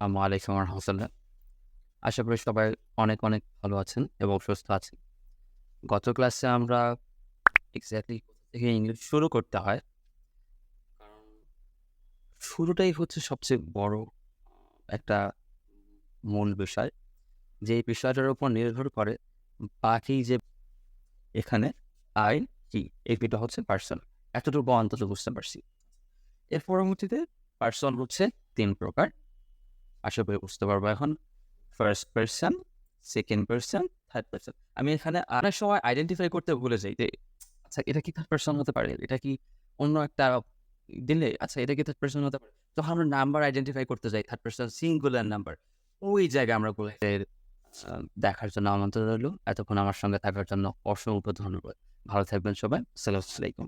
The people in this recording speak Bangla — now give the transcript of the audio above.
আসসালামু আলাইকুম রহমতুল্লাহ। আশা করি সবাই অনেক, অনেক ভালো আছেন এবং সুস্থ আছেন। গত ক্লাসে আমরা এক্সাক্টলি কোথা থেকে ইংলিশ শুরু করতে হয়, কারণ শুরুটাই হচ্ছে সবচেয়ে বড় একটা মূল বিষয়। যেই বিষয়টার উপর নির্ভর করে বাকি যে এখানে I, he এই ২ টা হচ্ছে পার্সন। এতটুকু অন্তত বুঝতে পারছি। এর পরবর্তীতে পার্সন হচ্ছে ৩ প্রকার। আশা করি বুঝতে পারবো এখন। First person, second person, third person. আমি এখানে অনেক সময় আইডেন্টিফাই করতে ভুলে যাই যে, আচ্ছা এটা কি থার্ড পারসন হতে পারে? এটা কি অন্য একটা দিলে আচ্ছা এটা কি থার্ড পারসন হতে পারে? তখন আমরা নাম্বার আইডেন্টিফাই করতে যাই। Third person singular number. ওই জায়গায় আমরা ভুলে যাই। দেখার জন্য আমন্ত্রণ রইলো। এতক্ষণ আমার সঙ্গে থাকার জন্য অসংখ্য ধন্যবাদ। ভালো থাকবেন সবাই। আসসালামু আলাইকুম।